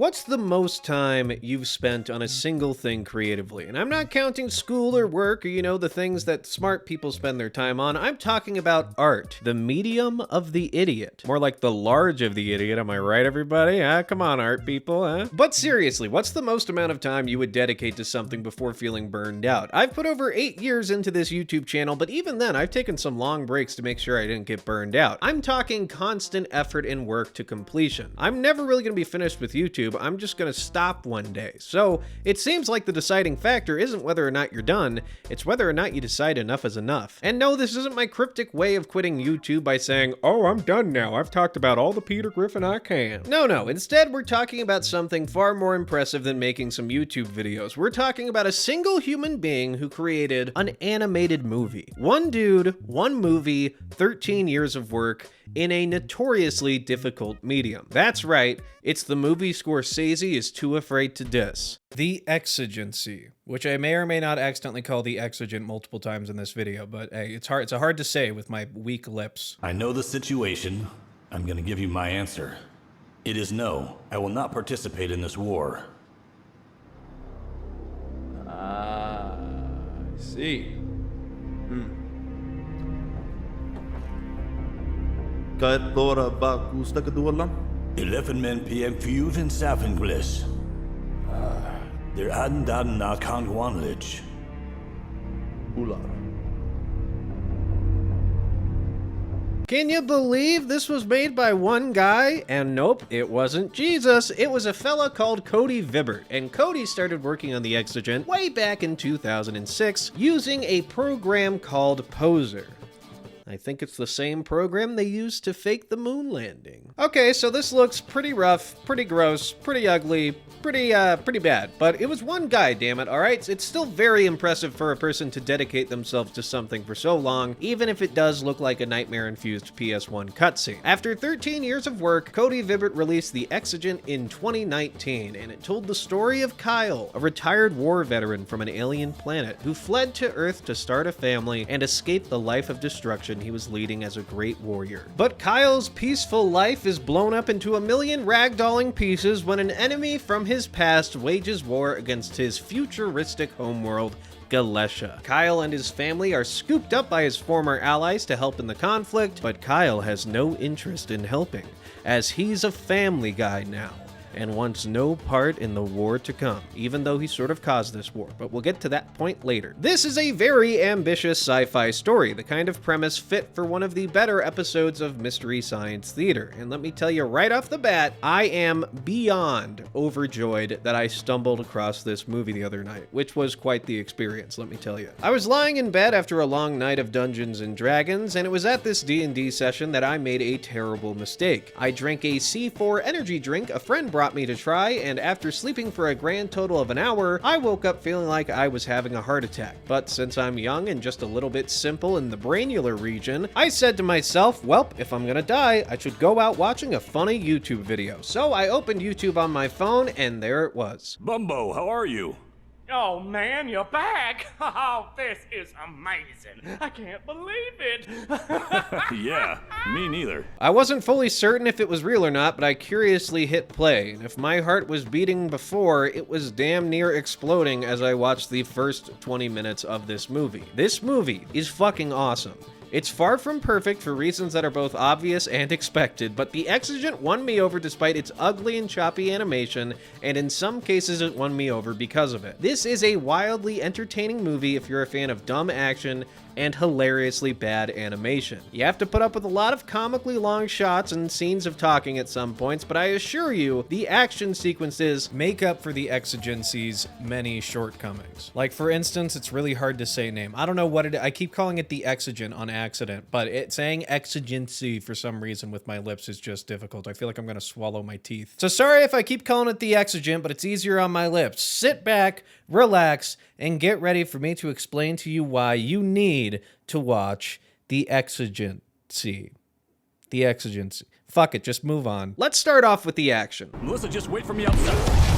What's the most time you've spent on a single thing creatively? And I'm not counting school or work or, the things that smart people spend their time on. I'm talking about art, the medium of the idiot. More like the large of the idiot, am I right, everybody? Come on, art people, huh? But seriously, what's the most amount of time you would dedicate to something before feeling burned out? I've put over 8 years into this YouTube channel, but even then, I've taken some long breaks to make sure I didn't get burned out. I'm talking constant effort and work to completion. I'm never really going to be finished with YouTube. I'm just going to stop one day. So it seems like the deciding factor isn't whether or not you're done, it's whether or not you decide enough is enough. And no, this isn't my cryptic way of quitting YouTube by saying, oh, I'm done now. I've talked about all the Peter Griffin I can. No. Instead, we're talking about something far more impressive than making some YouTube videos. We're talking about a single human being who created an animated movie. One dude, one movie, 13 years of work in a notoriously difficult medium. That's right, it's the movie Scorsese is too afraid to diss. The Exigency, which I may or may not accidentally call the Exigent multiple times in this video, but hey, it's hard to say with my weak lips. I know the situation. I'm gonna give you my answer. It is no. I will not participate in this war. I see. Kahit Laura bagus na kedua lang. 11 p.m. Fuve in Safenglis. Der hadden dan na kangwanlich. Ular. Can you believe this was made by one guy? And nope, it wasn't Jesus. It was a fella called Cody Vibert. And Cody started working on the Exigent way back in 2006 using a program called Poser. I think it's the same program they used to fake the moon landing. Okay, so this looks pretty rough, pretty gross, pretty ugly, pretty bad. But it was one guy, damn it, all right? It's still very impressive for a person to dedicate themselves to something for so long, even if it does look like a nightmare-infused PS1 cutscene. After 13 years of work, Cody Vibert released the Exigent in 2019, and it told the story of Kyle, a retired war veteran from an alien planet who fled to Earth to start a family and escape the life of destruction he was leading as a great warrior. But Kyle's peaceful life is blown up into a million ragdolling pieces when an enemy from his past wages war against his futuristic homeworld, Galesha. Kyle and his family are scooped up by his former allies to help in the conflict, but Kyle has no interest in helping, as he's a family guy now and wants no part in the war to come, even though he sort of caused this war, but we'll get to that point later. This is a very ambitious sci-fi story, the kind of premise fit for one of the better episodes of Mystery Science Theater, and let me tell you right off the bat, I am beyond overjoyed that I stumbled across this movie the other night, which was quite the experience, let me tell you. I was lying in bed after a long night of Dungeons and Dragons, and it was at this D&D session that I made a terrible mistake. I drank a C4 energy drink a friend brought me to try, and after sleeping for a grand total of an hour, I woke up feeling like I was having a heart attack. But since I'm young and just a little bit simple in the brainular region, I said to myself, welp, if I'm gonna die, I should go out watching a funny YouTube video. So I opened YouTube on my phone, and there it was. Bumbo, how are you? Oh man, you're back! Oh, this is amazing! I can't believe it! Yeah, me neither. I wasn't fully certain if it was real or not, but I curiously hit play, and if my heart was beating before, it was damn near exploding as I watched the first 20 minutes of this movie. This movie is fucking awesome. It's far from perfect for reasons that are both obvious and expected, but the Exigent won me over despite its ugly and choppy animation, and in some cases it won me over because of it. This is a wildly entertaining movie if you're a fan of dumb action and hilariously bad animation. You have to put up with a lot of comically long shots and scenes of talking at some points, but I assure you, the action sequences make up for the Exigency's many shortcomings. Like, for instance, it's really hard to say name. I don't know what it is. I keep calling it the Exigent on accident, but saying Exigency for some reason with my lips is just difficult. I feel like I'm gonna swallow my teeth. So sorry if I keep calling it the Exigent, but it's easier on my lips. Sit back, relax, and get ready for me to explain to you why you need to watch the Exigency. The Exigency. Fuck it, just move on. Let's start off with the action. Melissa, just wait for me outside.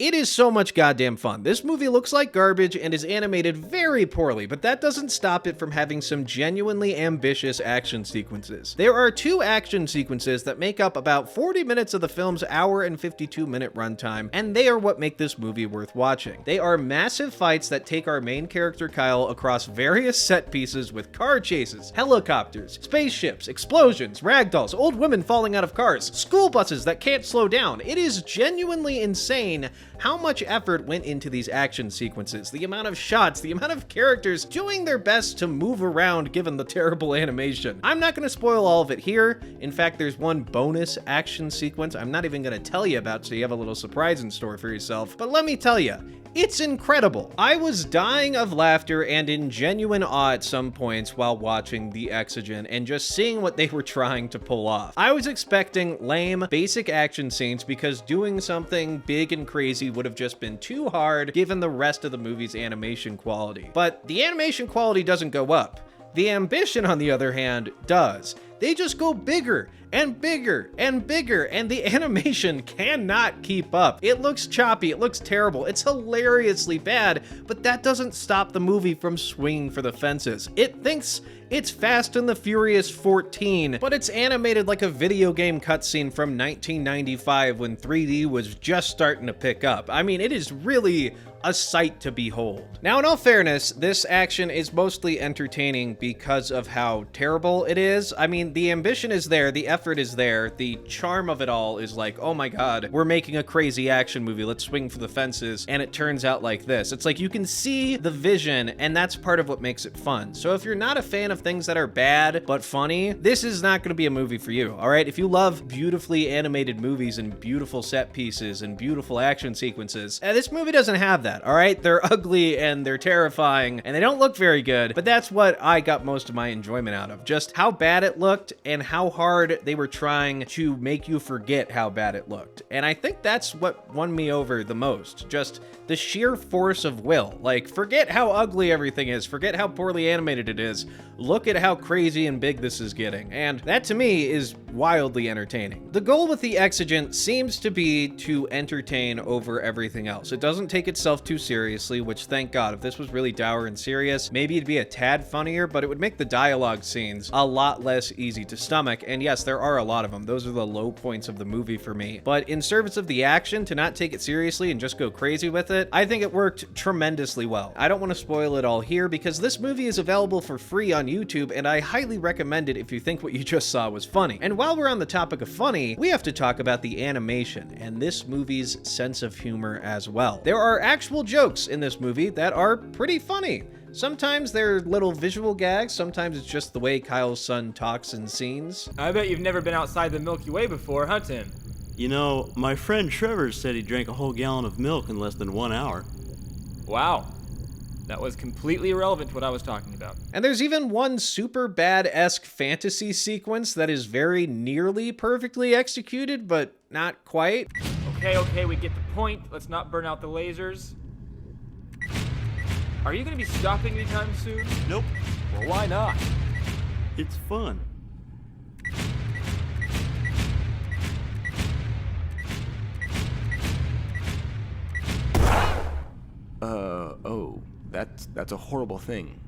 it is so much goddamn fun. This movie looks like garbage and is animated very poorly, but that doesn't stop it from having some genuinely ambitious action sequences. There are 2 action sequences that make up about 40 minutes of the film's hour and 52-minute runtime, and they are what make this movie worth watching. They are massive fights that take our main character Kyle across various set pieces with car chases, helicopters, spaceships, explosions, ragdolls, old women falling out of cars, school buses that can't slow down. It is genuinely insane how much effort went into these action sequences, the amount of shots, the amount of characters doing their best to move around given the terrible animation. I'm not going to spoil all of it here. In fact, there's one bonus action sequence I'm not even going to tell you about, so you have a little surprise in store for yourself. But let me tell you, it's incredible. I was dying of laughter and in genuine awe at some points while watching The Exigent and just seeing what they were trying to pull off. I was expecting lame, basic action scenes because doing something big and crazy would have just been too hard given the rest of the movie's animation quality. But the animation quality doesn't go up. The ambition, on the other hand, does. They just go bigger and bigger and bigger, and the animation cannot keep up. It looks choppy, it looks terrible, it's hilariously bad, but that doesn't stop the movie from swinging for the fences. It thinks it's Fast and the Furious 14, but it's animated like a video game cutscene from 1995 when 3D was just starting to pick up. I mean, it is really a sight to behold. Now, in all fairness, this action is mostly entertaining because of how terrible it is. I mean, the ambition is there, the effort is there, the charm of it all is like, oh my god, we're making a crazy action movie, let's swing for the fences, and it turns out like this. It's like you can see the vision, and that's part of what makes it fun. So if you're not a fan of things that are bad but funny, this is not going to be a movie for you, all right? If you love beautifully animated movies and beautiful set pieces and beautiful action sequences, this movie doesn't have that, all right? They're ugly and they're terrifying and they don't look very good, but that's what I got most of my enjoyment out of. Just how bad it looked and how hard they were trying to make you forget how bad it looked. And I think that's what won me over the most. Just the sheer force of will. Like, forget how ugly everything is, forget how poorly animated it is, look at how crazy and big this is getting. And that to me is wildly entertaining. The goal with the Exigent seems to be to entertain over everything else. It doesn't take itself too seriously, which thank God. If this was really dour and serious, maybe it'd be a tad funnier, but it would make the dialogue scenes a lot less easy to stomach. And yes, there are a lot of them. Those are the low points of the movie for me. But in service of the action, to not take it seriously and just go crazy with it, I think it worked tremendously well. I don't want to spoil it all here because this movie is available for free on YouTube, and I highly recommend it if you think what you just saw was funny. And while we're on the topic of funny, we have to talk about the animation and this movie's sense of humor as well. There are actual jokes in this movie that are pretty funny. Sometimes they're little visual gags, sometimes it's just the way Kyle's son talks in scenes. I bet you've never been outside the Milky Way before, huh, Tim? You know, my friend Trevor said he drank a whole gallon of milk in less than 1 hour. Wow. That was completely irrelevant to what I was talking about. And there's even one super bad-esque fantasy sequence that is very nearly perfectly executed, but not quite. Okay, we get the point. Let's not burn out the lasers. Are you gonna be stopping anytime soon? Nope. Well, why not? It's fun. Oh, that's a horrible thing.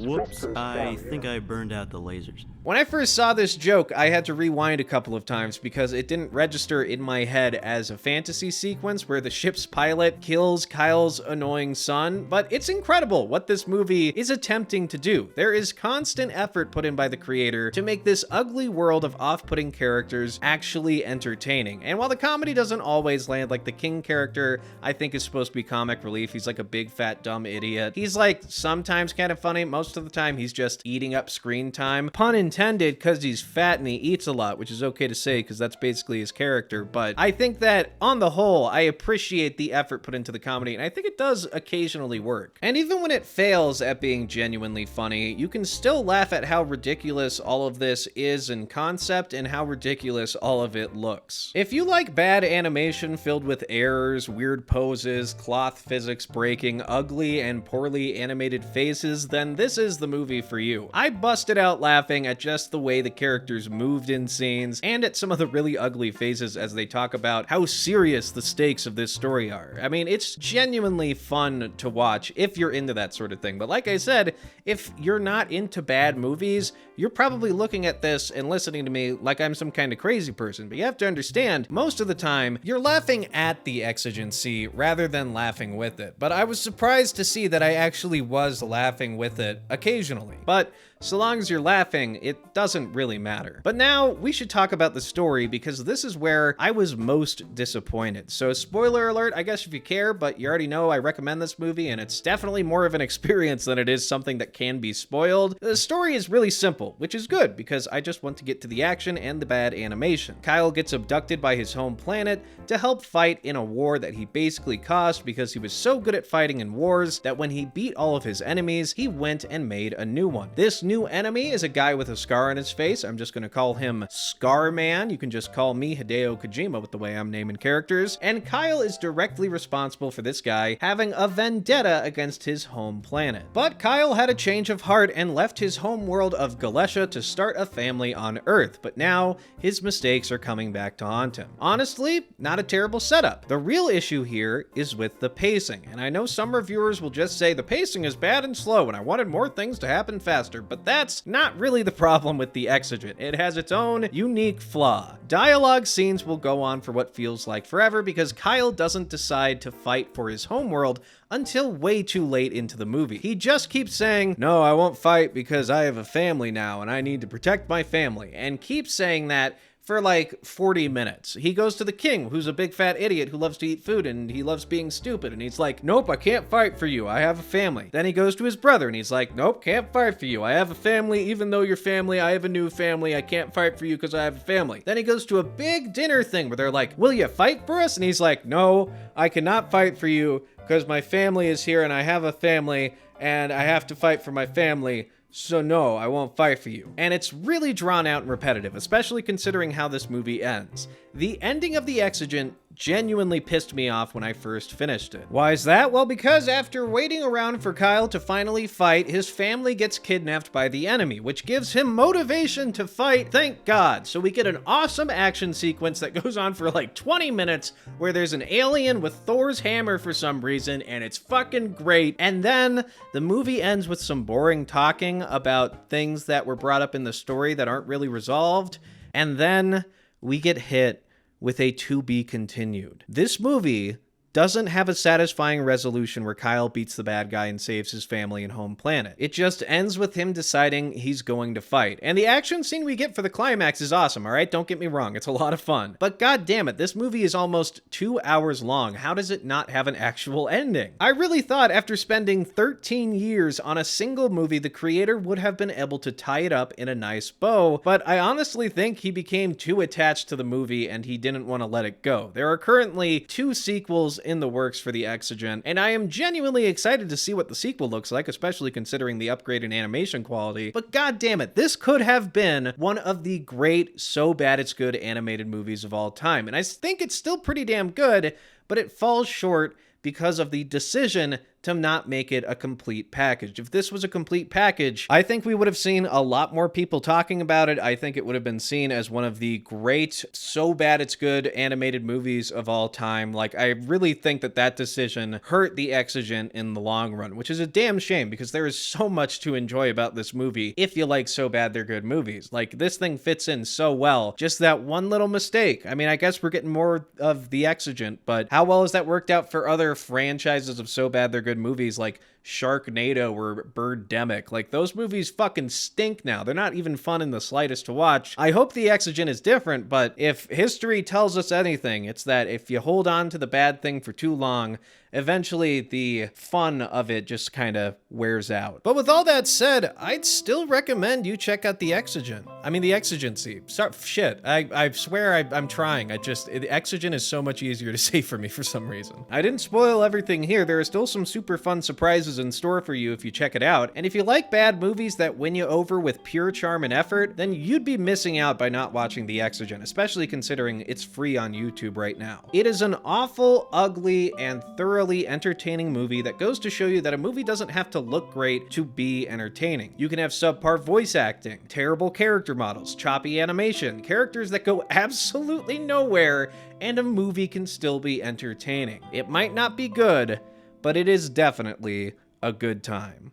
Whoops, I think I burned out the lasers. When I first saw this joke, I had to rewind a couple of times because it didn't register in my head as a fantasy sequence where the ship's pilot kills Kyle's annoying son, but it's incredible what this movie is attempting to do. There is constant effort put in by the creator to make this ugly world of off-putting characters actually entertaining. And while the comedy doesn't always land, like the King character, I think is supposed to be comic relief. He's like a big, fat, dumb idiot. He's like sometimes kind of funny. Most of the time, he's just eating up screen time. Pun intended, because he's fat and he eats a lot, which is okay to say because that's basically his character. But I think that on the whole, I appreciate the effort put into the comedy, and I think it does occasionally work. And even when it fails at being genuinely funny, you can still laugh at how ridiculous all of this is in concept and how ridiculous all of it looks. If you like bad animation filled with errors, weird poses, cloth physics breaking, ugly and poorly animated faces, then this is the movie for you. I busted out laughing at just the way the characters moved in scenes, and at some of the really ugly faces as they talk about how serious the stakes of this story are. I mean, it's genuinely fun to watch if you're into that sort of thing. But like I said, if you're not into bad movies, you're probably looking at this and listening to me like I'm some kind of crazy person. But you have to understand, most of the time, you're laughing at the exigency rather than laughing with it. But I was surprised to see that I actually was laughing with it occasionally. But so long as you're laughing, it doesn't really matter. But now we should talk about the story, because this is where I was most disappointed. So spoiler alert, I guess if you care, but you already know I recommend this movie, and it's definitely more of an experience than it is something that can be spoiled. The story is really simple, which is good, because I just want to get to the action and the bad animation. Kyle gets abducted by his home planet to help fight in a war that he basically caused because he was so good at fighting in wars that when he beat all of his enemies, he went and made a new one. This new enemy is a guy with a scar on his face. I'm just going to call him Scar Man. You can just call me Hideo Kojima with the way I'm naming characters. And Kyle is directly responsible for this guy having a vendetta against his home planet. But Kyle had a change of heart and left his home world of Galesha to start a family on Earth. But now his mistakes are coming back to haunt him. Honestly, not a terrible setup. The real issue here is with the pacing. And I know some reviewers will just say the pacing is bad and slow and I wanted more things to happen faster, but that's not really the problem with the Exigent. It has its own unique flaw. Dialogue scenes will go on for what feels like forever because Kyle doesn't decide to fight for his homeworld until way too late into the movie. He just keeps saying, no, I won't fight because I have a family now and I need to protect my family, and keeps saying that for like 40 minutes. He goes to the king, who's a big fat idiot who loves to eat food and he loves being stupid, and he's like, nope, I can't fight for you, I have a family. Then he goes to his brother and he's like, nope, can't fight for you, I have a family, even though you're family, I have a new family, I can't fight for you because I have a family. Then he goes to a big dinner thing where they're like, will you fight for us? And he's like, no, I cannot fight for you because my family is here and I have a family and I have to fight for my family. So no, I won't fight for you. And it's really drawn out and repetitive, especially considering how this movie ends. The ending of the Exigent genuinely pissed me off when I first finished it. Why is that? Well, because after waiting around for Kyle to finally fight, his family gets kidnapped by the enemy, which gives him motivation to fight, thank God. So we get an awesome action sequence that goes on for like 20 minutes where there's an alien with Thor's hammer for some reason, and it's fucking great. And then the movie ends with some boring talking about things that were brought up in the story that aren't really resolved. And then we get hit with a to be continued. This movie doesn't have a satisfying resolution where Kyle beats the bad guy and saves his family and home planet. It just ends with him deciding he's going to fight. And the action scene we get for the climax is awesome, all right? Don't get me wrong, it's a lot of fun. But god damn it, this movie is almost 2 hours long. How does it not have an actual ending? I really thought after spending 13 years on a single movie, the creator would have been able to tie it up in a nice bow, but I honestly think he became too attached to the movie and he didn't want to let it go. There are currently 2 sequels in the works for the Exigent, and I am genuinely excited to see what the sequel looks like, especially considering the upgrade in animation quality. But god damn it, this could have been one of the great so bad it's good animated movies of all time. And I think it's still pretty damn good, but it falls short because of the decision to not make it a complete package. If this was a complete package, I think we would have seen a lot more people talking about it. I think it would have been seen as one of the great, so bad it's good animated movies of all time. Like, I really think that that decision hurt the Exigent in the long run, which is a damn shame because there is so much to enjoy about this movie if you like so bad they're good movies. Like, this thing fits in so well. Just that one little mistake. I mean, I guess we're getting more of the Exigent, but how well has that worked out for other franchises of so bad they're good movies like Sharknado or Birdemic? Like, those movies fucking stink now. They're not even fun in the slightest to watch. I hope the Exigent is different, but if history tells us anything, it's that if you hold on to the bad thing for too long, eventually the fun of it just kind of wears out. But with all that said, I'd still recommend you check out the Exigent. I mean, the Exigency. Shit, I swear I'm trying. The Exigent is so much easier to say for me for some reason. I didn't spoil everything here. There are still some super super fun surprises in store for you if you check it out. And if you like bad movies that win you over with pure charm and effort, then you'd be missing out by not watching The Exigent, especially considering it's free on YouTube right now. It is an awful, ugly, and thoroughly entertaining movie that goes to show you that a movie doesn't have to look great to be entertaining. You can have subpar voice acting, terrible character models, choppy animation, characters that go absolutely nowhere, and a movie can still be entertaining. It might not be good, but it is definitely a good time.